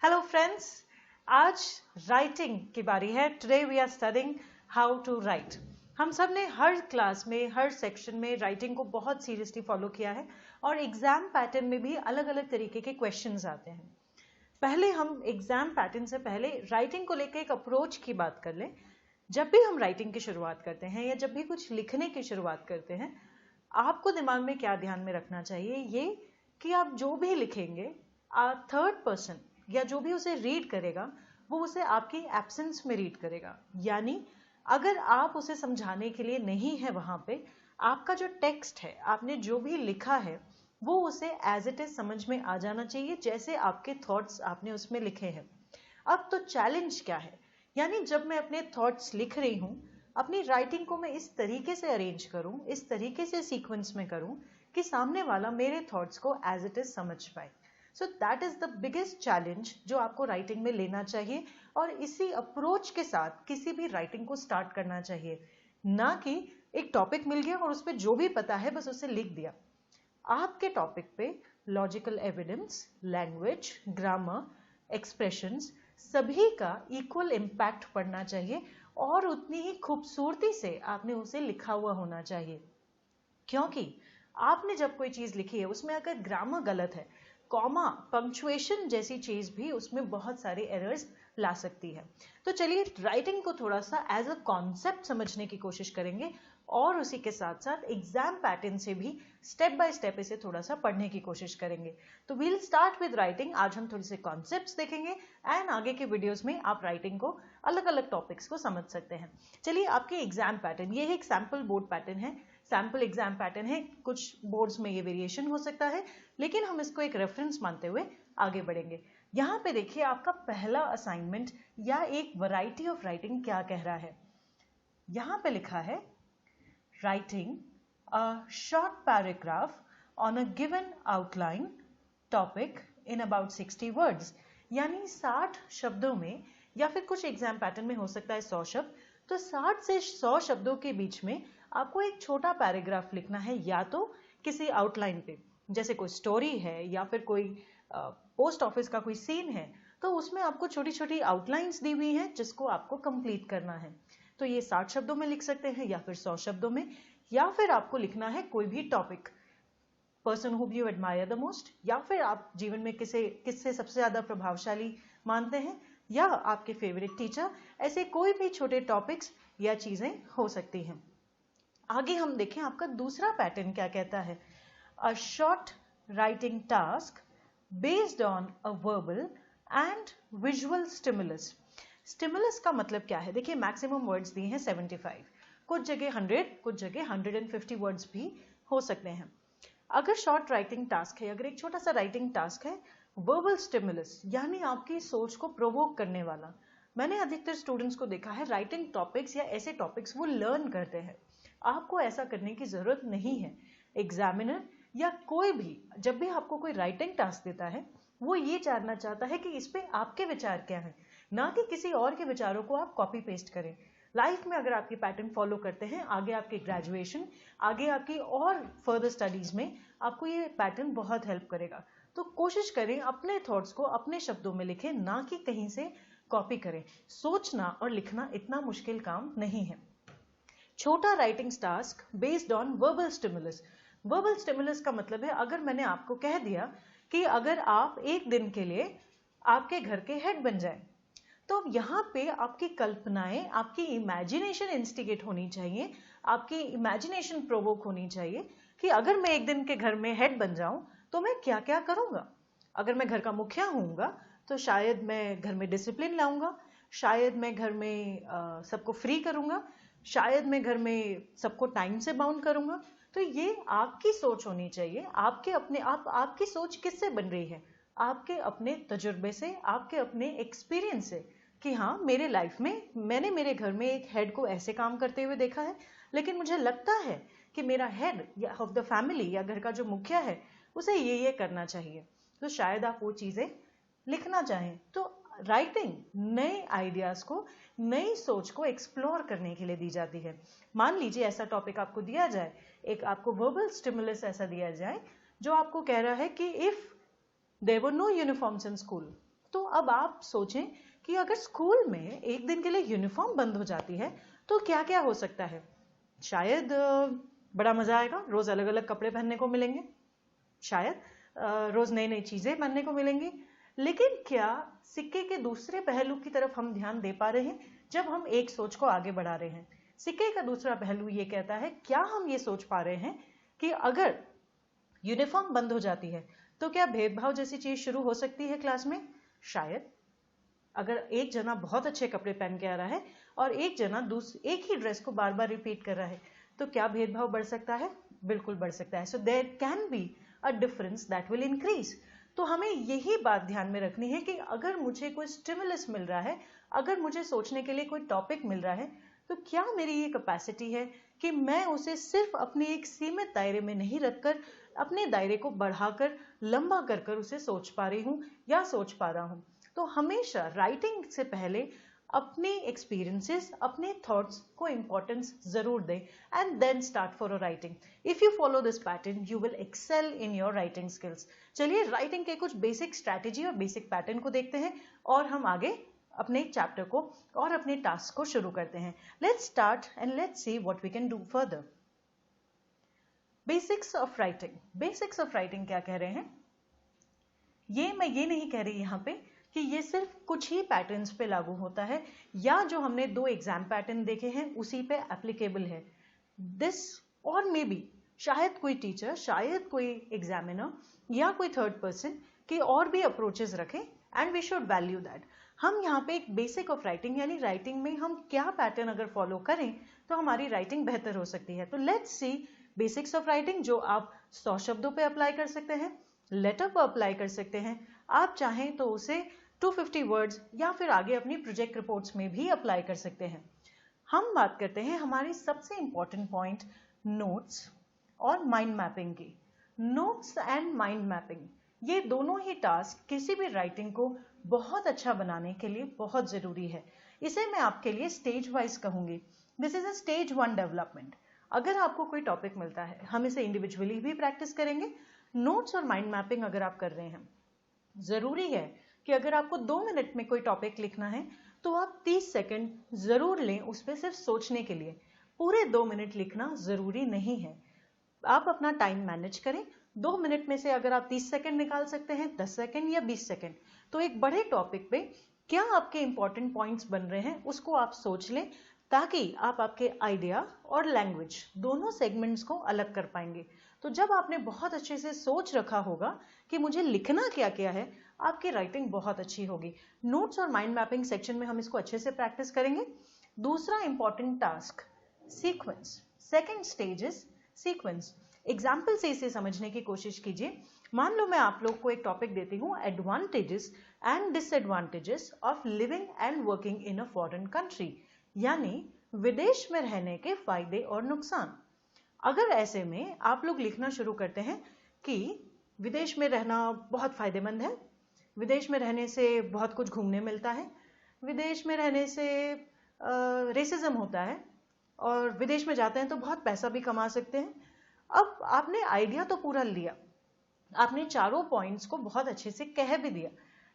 Hello friends, आज writing की बारी है। Today we are studying how to write. हम सब ने हर क्लास में, हर सेक्शन में राइटिंग को बहुत सीरियसली फॉलो किया है और एग्जाम पैटर्न में भी अलग अलग तरीके के क्वेश्चंस आते हैं। पहले हम एग्जाम पैटर्न से पहले राइटिंग को लेकर एक अप्रोच की बात कर लें। जब भी हम राइटिंग की शुरुआत करते हैं या जब भी कुछ लिखने की शुरुआत करते हैं, आपको दिमाग में क्या ध्यान में रखना चाहिए, ये कि आप जो भी लिखेंगे थर्ड पर्सन या जो भी उसे रीड करेगा वो उसे आपकी एब्सेंस में रीड करेगा। यानी अगर आप उसे समझाने के लिए नहीं है वहां पे, आपका जो टेक्स्ट है, आपने जो भी लिखा है, वो उसे एज इट इज समझ में आ जाना चाहिए, जैसे आपके थॉट्स आपने उसमें लिखे हैं। अब तो चैलेंज क्या है, यानी जब मैं अपने थॉट्स लिख रही हूं, अपनी राइटिंग को मैं इस तरीके से अरेंज करूं, इस तरीके से सीक्वेंस में करूं कि सामने वाला मेरे थॉट्स को एज इट इज समझ पाए। So that is the biggest challenge जो आपको राइटिंग में लेना चाहिए और इसी अप्रोच के साथ किसी भी राइटिंग को स्टार्ट करना चाहिए। ना कि एक टॉपिक मिल गया और उस पर जो भी पता है बस उसे लिख दिया। आपके टॉपिक पे logical evidence, language, grammar, expressions सभी का इक्वल इम्पैक्ट पड़ना चाहिए और उतनी ही खूबसूरती से आपने उसे लिखा हुआ होना चाहिए। क्योंकि आपने जब कोई चीज लिखी है उसमें अगर ग्रामर गलत है, कॉमा, पंक्चुएशन जैसी चीज भी उसमें बहुत सारे एरर्स ला सकती है। तो चलिए राइटिंग को थोड़ा सा एज अ कॉन्सेप्ट समझने की कोशिश करेंगे और उसी के साथ साथ एग्जाम पैटर्न से भी स्टेप बाय स्टेप इसे थोड़ा सा पढ़ने की कोशिश करेंगे। तो वील स्टार्ट विद राइटिंग। आज हम थोड़े से कॉन्सेप्ट्स देखेंगे एंड आगे के वीडियोस में आप राइटिंग को अलग अलग टॉपिक्स को समझ सकते हैं। चलिए, आपके एग्जाम पैटर्न, ये एक सैम्पल बोर्ड पैटर्न है, सैम्पल एग्जाम पैटर्न है। कुछ बोर्ड्स में ये वेरिएशन हो सकता है, लेकिन हम इसको एक रेफरेंस मानते हुए आगे बढ़ेंगे। यहां पे देखिए आपका पहला असाइनमेंट या एक वैरायटी ऑफ राइटिंग क्या कह रहा है। यहां पे लिखा है writing a short paragraph on a given outline topic in about 60 words. यानी 60 शब्दों में, या फिर कुछ एग्जाम पैटर्न में हो सकता है 100 शब्द, तो 60 से 100 शब्दों के बीच में आपको एक छोटा पैराग्राफ लिखना है, या तो किसी आउटलाइन पे, जैसे कोई स्टोरी है या फिर कोई पोस्ट ऑफिस का कोई सीन है, तो उसमें आपको छोटी छोटी आउटलाइंस दी हुई हैं जिसको आपको कंप्लीट करना है। तो ये 60 शब्दों में लिख सकते हैं या फिर 100 शब्दों में, या फिर आपको लिखना है कोई भी topic, person who you admire the most, या फिर आप जीवन में किससे सबसे ज्यादा प्रभावशाली मानते हैं, या आपके फेवरेट टीचर। ऐसे कोई भी छोटे टॉपिक्स या चीजें हो सकती हैं। आगे हम देखें आपका दूसरा पैटर्न क्या कहता है। A short writing task based on a verbal and visual stimulus. Stimulus का मतलब क्या है? देखिए, मैक्सिमम वर्ड्स दिए हैं 75, कुछ जगह 100, कुछ जगह 150 वर्ड्स भी हो सकते हैं। अगर शॉर्ट राइटिंग टास्क है, अगर एक छोटा सा राइटिंग टास्क है, वर्बल स्टिमुलस यानी आपकी सोच को प्रोवोक करने वाला। मैंने अधिकतर स्टूडेंट्स को देखा है, राइटिंग टॉपिक्स या ऐसे टॉपिक्स वो लर्न करते हैं। आपको ऐसा करने की जरूरत नहीं है। एग्जामिनर या कोई भी जब भी आपको कोई राइटिंग टास्क देता है, वो ये जानना चाहता है कि इस पे आपके विचार क्या है, ना कि किसी और के विचारों को आप कॉपी पेस्ट करें। लाइफ में अगर आपकी पैटर्न फॉलो करते हैं, आगे आपकी ग्रेजुएशन, आगे आपकी और फर्दर स्टडीज में आपको ये पैटर्न बहुत हेल्प करेगा। तो कोशिश करें अपने थॉट्स को अपने शब्दों में लिखें, ना कि कहीं से कॉपी करें। सोचना और लिखना इतना मुश्किल काम नहीं है। छोटा writing task based on verbal stimulus. Verbal stimulus का मतलब है, अगर मैंने आपको कह दिया कि अगर आप एक दिन के लिए आपके घर के हेड बन जाएं, तो यहां पे आपकी कल्पनाएं, आपकी इमेजिनेशन इंस्टिगेट होनी चाहिए, आपकी इमेजिनेशन प्रोवोक होनी चाहिए कि अगर मैं एक दिन के घर में हेड बन जाऊं तो मैं क्या क्या करूंगा। अगर मैं घर का मुखिया होऊंगा तो शायद मैं घर में डिसिप्लिन लाऊंगा, शायद मैं घर में सबको फ्री करूंगा, शायद मैं घर में सबको टाइम से बाउंड करूंगा। तो ये आपकी सोच होनी चाहिए। आपके अपने आपकी सोच किससे बन रही है? आपके अपने तजुर्बे से, आपके अपने एक्सपीरियंस से, कि हाँ, मेरे लाइफ में मैंने मेरे घर में एक हेड को ऐसे काम करते हुए देखा है, लेकिन मुझे लगता है कि मेरा हेड या ऑफ द फैमिली या घर का जो मुखिया है उसे ये करना चाहिए। तो शायद आप वो चीजें लिखना चाहें। तो राइटिंग नए आइडियाज को, नई सोच को एक्सप्लोर करने के लिए दी जाती है। मान लीजिए ऐसा टॉपिक आपको दिया जाए, एक आपको वर्बल स्टिमुलस ऐसा दिया जाए जो आपको कह रहा है कि if there were no uniforms in school, तो अब आप सोचें कि अगर स्कूल में एक दिन के लिए यूनिफॉर्म बंद हो जाती है तो क्या क्या हो सकता है। शायद बड़ा मजा आएगा, रोज अलग अलग कपड़े पहनने को मिलेंगे, शायद रोज नई नई चीजें बनने को मिलेंगी। लेकिन क्या सिक्के के दूसरे पहलू की तरफ हम ध्यान दे पा रहे हैं जब हम एक सोच को आगे बढ़ा रहे हैं। सिक्के का दूसरा पहलू ये कहता है, क्या हम ये सोच पा रहे हैं कि अगर यूनिफॉर्म बंद हो जाती है तो क्या भेदभाव जैसी चीज शुरू हो सकती है क्लास में। शायद अगर एक जना बहुत अच्छे कपड़े पहन के आ रहा है और एक जना एक ही ड्रेस को बार बार रिपीट कर रहा है तो क्या भेदभाव बढ़ सकता है। बिल्कुल बढ़ सकता है। So there can be a difference that will increase. तो हमें यही बात ध्यान में रखनी है कि अगर मुझे कोई स्टिमुलस मिल रहा है, अगर मुझे सोचने के लिए कोई टॉपिक मिल रहा है, तो क्या मेरी ये कैपेसिटी है कि मैं उसे सिर्फ अपने एक सीमित दायरे में नहीं रखकर अपने दायरे को बढ़ाकर लंबा कर कर उसे सोच पा रही हूँ या सोच पा रहा हूँ। तो हमेशा राइटिंग से पहले अपने एक्सपीरियंसेस, अपने थॉट्स को इंपॉर्टेंस जरूर दें and then start for a writing. If you follow this pattern you will excel in your writing skills. चलिए राइटिंग के कुछ बेसिक स्ट्रैटेजी और बेसिक पैटर्न को देखते हैं और हम आगे अपने चैप्टर को और अपने टास्क को शुरू करते हैं। Let's start and let's see what we can do further. Basics of writing. Basics of writing क्या कह रहे हैं, मैं ये नहीं कह रही यहाँ पे कि ये सिर्फ कुछ ही पैटर्न्स पे लागू होता है या जो हमने 2 एग्जाम पैटर्न देखे हैं उसी पे एप्लीकेबल है। दिस और मे बी शायद कोई टीचर, शायद कोई एग्जामिनर या कोई थर्ड पर्सन के और भी अप्रोचेस रखें and we should value that. हम यहाँ पे एक बेसिक ऑफ राइटिंग यानी राइटिंग में हम क्या पैटर्न अगर फॉलो करें तो हमारी राइटिंग बेहतर हो सकती है। तो let's see basics of writing जो आप 100 शब्दों पे अप्लाई कर सकते हैं, लेटर पर अप्लाई कर सकते हैं, आप चाहें तो उसे 250 वर्ड्स या फिर आगे अपनी प्रोजेक्ट रिपोर्ट्स में भी अप्लाई कर सकते हैं। हम बात करते हैं हमारी सबसे इंपॉर्टेंट पॉइंट नोट्स और माइंड मैपिंग की। नोट्स एंड माइंड मैपिंग ये दोनों ही टास्क किसी भी राइटिंग को बहुत अच्छा बनाने के लिए बहुत जरूरी है। इसे मैं आपके लिए स्टेज वाइज कहूंगी। This is a stage 1 development. अगर आपको कोई टॉपिक मिलता है हम इसे इंडिविजुअली भी प्रैक्टिस करेंगे। नोट्स और माइंड मैपिंग अगर आप कर रहे हैं, जरूरी है कि अगर आपको 2 मिनट में कोई टॉपिक लिखना है तो आप 30 सेकंड जरूर लें उस पर सिर्फ सोचने के लिए। पूरे 2 मिनट लिखना जरूरी नहीं है। आप अपना टाइम मैनेज करें। 2 मिनट में से अगर आप 30 सेकंड निकाल सकते हैं, 10 सेकंड या 20 सेकंड, तो एक बड़े टॉपिक पे क्या आपके इंपॉर्टेंट पॉइंट्स बन रहे हैं उसको आप सोच लें ताकि आप आपके आइडिया और लैंग्वेज दोनों सेगमेंट्स को अलग कर पाएंगे। तो जब आपने बहुत अच्छे से सोच रखा होगा कि मुझे लिखना क्या क्या है, आपकी राइटिंग बहुत अच्छी होगी। नोट्स और माइंड मैपिंग सेक्शन में हम इसको अच्छे से प्रैक्टिस करेंगे। दूसरा important task sequence. Second stage is sequence. Example से इसे समझने की कोशिश कीजिए। मान लो मैं आप लोग को एक टॉपिक देती हूँ, advantages and disadvantages of living and working in a foreign country, यानी विदेश में रहने के फायदे और नुकसान। अगर ऐसे में आप लोग लिखना शुरू करते हैं कि विदेश में रहना बहुत फायदेमंद है, विदेश में रहने से बहुत कुछ घूमने मिलता है, विदेश में रहने से रेसिज्म होता है और विदेश में जाते हैं तो बहुत पैसा भी कमा सकते हैं। अब आपने आइडिया तो पूरा लिया, आपने चारों पॉइंट्स को बहुत अच्छे से कह भी दिया,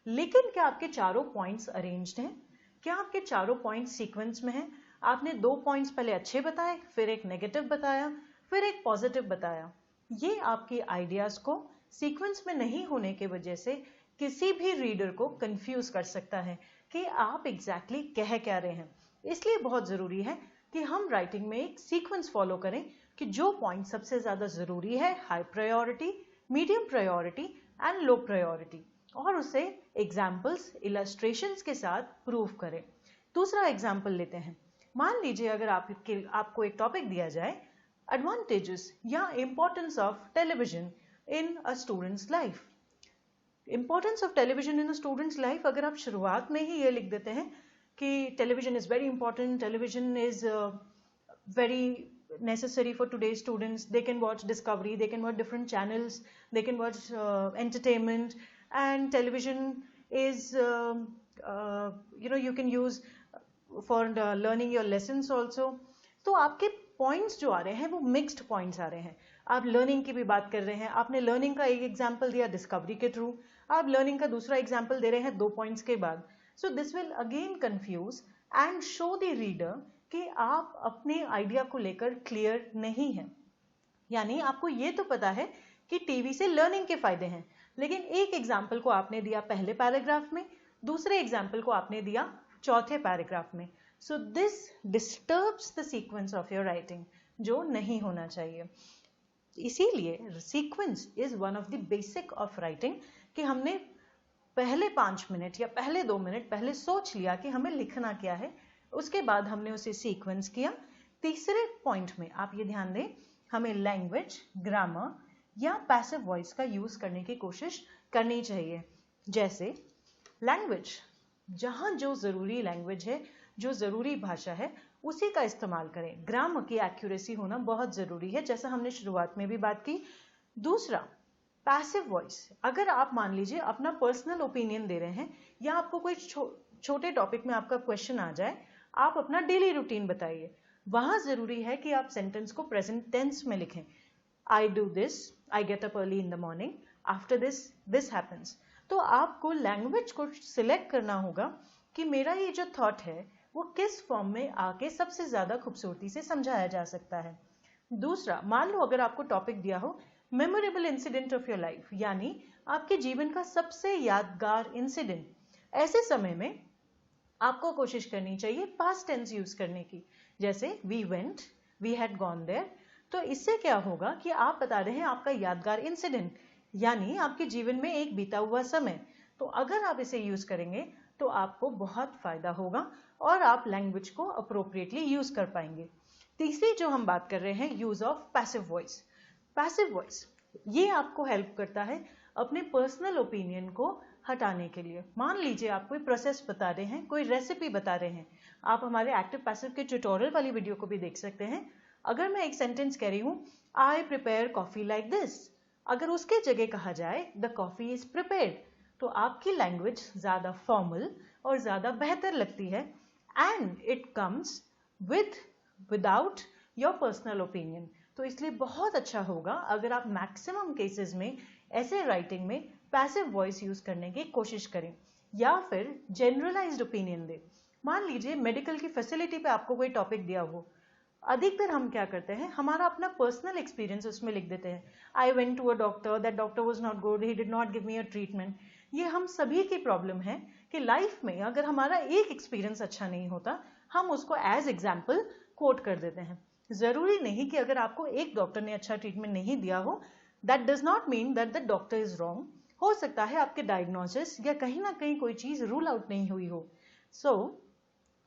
लेकिन क्या आपके चारों पॉइंट्स अरेंज्ड हैं? क्या आपके चारों पॉइंट्स सीक्वेंस में हैं? आपने 2 पॉइंट्स पहले अच्छे बताए, फिर एक नेगेटिव बताया, फिर एक पॉजिटिव बताया। ये आपके आइडियाज को सीक्वेंस में नहीं होने की वजह से किसी भी रीडर को कंफ्यूज कर सकता है कि आप एग्जैक्टली कह क्या रहे हैं। इसलिए बहुत जरूरी है कि हम राइटिंग में एक सीक्वेंस फॉलो करें कि जो पॉइंट सबसे ज्यादा जरूरी है, high priority, medium priority and low priority, और उसे एग्जाम्पल्स, इलस्ट्रेशंस के साथ प्रूव करें। दूसरा एग्जाम्पल लेते हैं। मान लीजिए अगर आपको एक टॉपिक दिया जाए, एडवांटेजेस या importance of television in a students life. Importance of television in a students life अगर आप शुरुआत में ही ये लिख देते हैं कि television is very important, television is very necessary for today's students, they can watch Discovery, they can watch different channels, they can watch entertainment, and television is you can use for learning your lessons also. तो आपके points जो आ रहे हैं वो mixed points आ रहे हैं। आप learning की भी बात कर रहे हैं, आपने लर्निंग का एक एग्जांपल दिया डिस्कवरी के थ्रू, आप लर्निंग का दूसरा एग्जाम्पल दे रहे हैं 2 पॉइंट्स के बाद. So this will again confuse and show the reader कि आप अपने आइडिया को लेकर क्लियर नहीं हैं. यानी आपको ये तो पता है कि टीवी से लर्निंग के फायदे हैं, लेकिन एक एग्जाम्पल को आपने दिया पहले पैराग्राफ में, दूसरे एग्जाम्पल को आपने दिया चौथे पैराग्राफ में. So this disturbs the sequence of your writing, जो नहीं होना चाहिए. इसीलिए sequence is one of the basic of writing, कि हमने पहले 5 मिनट या पहले 2 मिनट पहले सोच लिया कि हमें लिखना क्या है, उसके बाद हमने उसे सीक्वेंस किया. तीसरे पॉइंट में आप ये ध्यान दें, हमें लैंग्वेज, ग्रामर या पैसिव वॉइस का यूज करने की कोशिश करनी चाहिए. जैसे लैंग्वेज, जहां जो जरूरी लैंग्वेज है, जो जरूरी भाषा है, उसी का इस्तेमाल करें. ग्रामर की एक्यूरेसी होना बहुत जरूरी है, जैसा हमने शुरुआत में भी बात की. दूसरा, पैसिव वॉइस. अगर आप मान लीजिए अपना पर्सनल ओपिनियन दे रहे हैं, या आपको कोई छोटे टॉपिक में आपका क्वेश्चन आ जाए, आप अपना डेली रूटीन बताइए. वहां जरूरी है कि आप सेंटेंस को प्रेजेंट टेंस में लिखें. I do this, I get up early in the morning, after this this happens. तो आपको लैंग्वेज को सिलेक्ट करना होगा कि मेरा ये जो थॉट है वो किस फॉर्म में आके सबसे ज्यादा खूबसूरती से समझाया जा सकता है. दूसरा, मान लो अगर आपको टॉपिक दिया हो memorable incident of your life, यानी आपके जीवन का सबसे यादगार इंसिडेंट, ऐसे समय में आपको कोशिश करनी चाहिए पास्ट टेंस यूज करने की. जैसे we went, we had gone there. तो इससे क्या होगा कि आप बता रहे हैं आपका यादगार इंसिडेंट, यानी आपके जीवन में एक बीता हुआ समय. तो अगर आप इसे यूज करेंगे तो आपको बहुत फायदा होगा और आप लैंग्वेज को अप्रोप्रिएटली यूज कर पाएंगे. तीसरी जो हम बात कर रहे हैं, use of passive voice. Passive voice ये आपको हेल्प करता है अपने पर्सनल ओपिनियन को हटाने के लिए. मान लीजिए आप कोई प्रोसेस बता रहे हैं, कोई रेसिपी बता रहे हैं, आप हमारे एक्टिव पैसिव के ट्यूटोरियल वाली वीडियो को भी देख सकते हैं. अगर मैं एक सेंटेंस कह रही हूं, I prepare coffee like this, अगर उसके जगह कहा जाए द कॉफी इज प्रिपेयर्ड, तो आपकी लैंग्वेज ज्यादा फॉर्मल और ज्यादा बेहतर लगती है. And it comes without your personal opinion. तो इसलिए बहुत अच्छा होगा अगर आप मैक्सिमम केसेस में ऐसे राइटिंग में पैसिव वॉइस यूज करने की कोशिश करें, या फिर जनरलाइज्ड ओपिनियन दें. मान लीजिए मेडिकल की फैसिलिटी पे आपको कोई टॉपिक दिया हो, अधिकतर हम क्या करते हैं, हमारा अपना पर्सनल एक्सपीरियंस उसमें लिख देते हैं. I went to a doctor, that doctor was not good, he did not give me a treatment. ये हम सभी की प्रॉब्लम है कि लाइफ में अगर हमारा एक एक्सपीरियंस अच्छा नहीं होता, हम उसको एज एग्जाम्पल कोट कर देते हैं. जरूरी नहीं कि अगर आपको एक डॉक्टर ने अच्छा ट्रीटमेंट नहीं दिया हो, that does not mean that the doctor is wrong. हो सकता है आपके डायग्नोसिस या कहीं ना कहीं कोई चीज रूल आउट नहीं हुई हो. So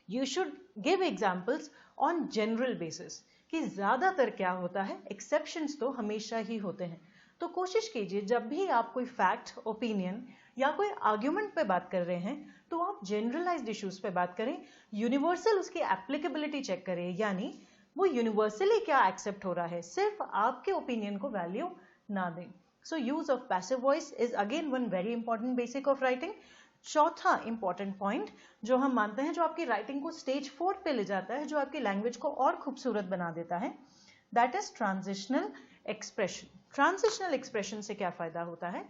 you should give examples on general basis, कि ज्यादातर क्या होता है, एक्सेप्शंस तो हमेशा ही होते हैं. तो कोशिश कीजिए जब भी आप कोई फैक्ट, ओपिनियन या कोई आर्ग्यूमेंट पे बात कर रहे हैं, तो आप जनरलाइज्ड इश्यूज पे बात करें. यूनिवर्सल उसकी एप्लीकेबिलिटी चेक करें, यानी वो यूनिवर्सली क्या एक्सेप्ट हो रहा है, सिर्फ आपके ओपिनियन को वैल्यू ना दें. So use of passive voice is again one very important basic of writing. चौथा इंपॉर्टेंट पॉइंट जो हम मानते हैं, जो आपकी राइटिंग को स्टेज 4 पे ले जाता है, जो आपकी लैंग्वेज को और खूबसूरत बना देता है, that is transitional expression. Transitional expression से क्या फायदा होता है,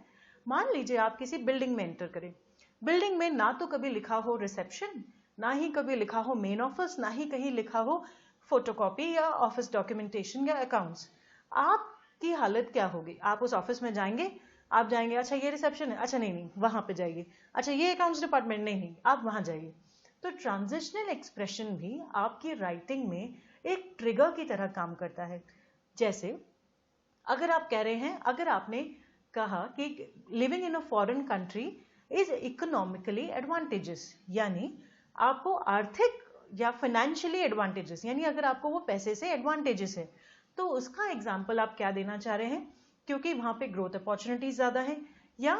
मान लीजिए आप किसी बिल्डिंग में एंटर करें. बिल्डिंग में ना तो कभी लिखा हो रिसेप्शन, ना ही कभी लिखा हो मेन ऑफिस, ना ही कहीं लिखा हो फोटोकॉपी या ऑफिस डॉक्यूमेंटेशन या अकाउंट्स. आपकी हालत क्या होगी, आप उस ऑफिस में जाएंगे, आप जाएंगे, अच्छा ये रिसेप्शन है, अच्छा नहीं वहां पे जाइए, अच्छा ये अकाउंट्स डिपार्टमेंट, नहीं आप वहां जाइए. तो ट्रांजिशनल एक्सप्रेशन भी आपकी राइटिंग में एक ट्रिगर की तरह काम करता है. जैसे अगर आप कह रहे हैं, अगर आपने कहा कि living in a foreign country is economically advantages, यानी आपको आर्थिक या फाइनेंशियली एडवांटेजेस, यानी अगर आपको वो पैसे से एडवांटेजेस है, तो उसका एग्जाम्पल आप क्या देना चाह रहे हैं, क्योंकि वहां पे ग्रोथ अपॉर्चुनिटीज ज्यादा है या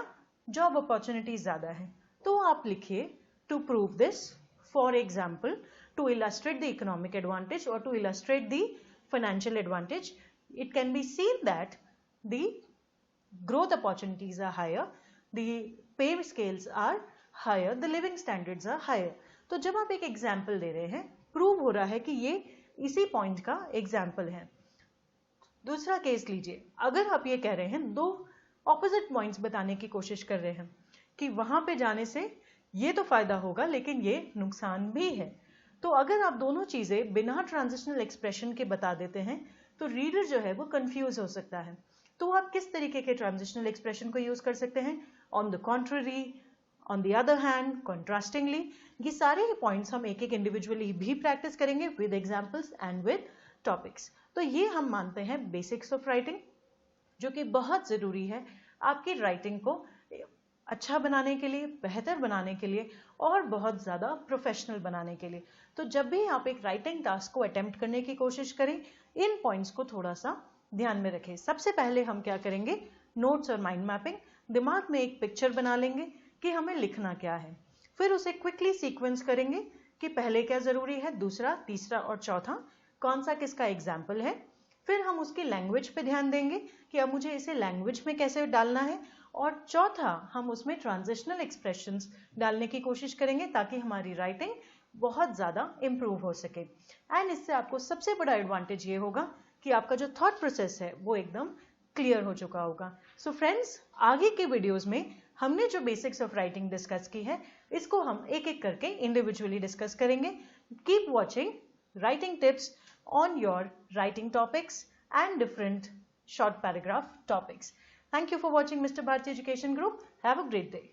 जॉब अपॉर्चुनिटीज ज्यादा है. तो आप लिखिए to prove this, for example to illustrate the economic advantage और to illustrate the financial advantage, it can be seen that the growth opportunities are higher, the pay scales are higher, the living standards are higher. तो जब आप एक example दे रहे हैं, prove हो रहा है कि ये इसी पॉइंट का एग्जाम्पल है. दूसरा केस लीजिए, अगर आप ये कह रहे हैं, दो ऑपोजिट पॉइंट्स बताने की कोशिश कर रहे हैं कि वहां पे जाने से ये तो फायदा होगा लेकिन ये नुकसान भी है। तो अगर आप दोनों चीजें बिना ट्रांजिशनल एक्सप्रेशन के बता देते हैं तो रीडर जो है वो कंफ्यूज हो सकता है। तो आप किस तरीके के ट्रांजिशनल एक्सप्रेशन को यूज कर सकते हैं? On the contrary, on the other hand, contrastingly, ये सारे पॉइंट्स हम एक एक इंडिविजुअली भी प्रैक्टिस करेंगे with examples and with topics. तो ये हम मानते हैं बेसिक्स ऑफ राइटिंग, जो कि बहुत जरूरी है आपकी राइटिंग को अच्छा बनाने के लिए, बेहतर बनाने के लिए और बहुत ज्यादा प्रोफेशनल बनाने के लिए। तो जब भी आप एक राइटिंग टास्क को अटेम्प्ट करने की कोशिश करें, इन पॉइंट्स को थोड़ा सा ध्यान में रखें। सबसे पहले हम क्या करेंगे? नोट्स और माइंड मैपिंग। दिमाग में एक पिक्चर बना लेंगे कि हमें लिखना क्या है, फिर उसे क्विकली सीक्वेंस करेंगे कि पहले क्या जरूरी है, दूसरा, तीसरा और चौथा कौन सा किसका एग्जाम्पल है। फिर हम उसकी लैंग्वेज पे ध्यान देंगे कि अब मुझे इसे लैंग्वेज में कैसे डालना है, और चौथा हम उसमें ट्रांजिशनल एक्सप्रेशंस डालने की कोशिश करेंगे ताकि हमारी राइटिंग बहुत ज्यादा इंप्रूव हो सके। एंड इससे आपको सबसे बड़ा एडवांटेज ये होगा कि आपका जो थॉट प्रोसेस है वो एकदम क्लियर हो चुका होगा। सो फ्रेंड्स, आगे के वीडियोस में हमने जो बेसिक्स ऑफ राइटिंग डिस्कस की है, इसको हम एक एक करके इंडिविजुअली डिस्कस करेंगे। Keep watching writing tips on your writing topics and different short paragraph topics. Thank you for watching Mr. Bharti Education Group. Have a great day.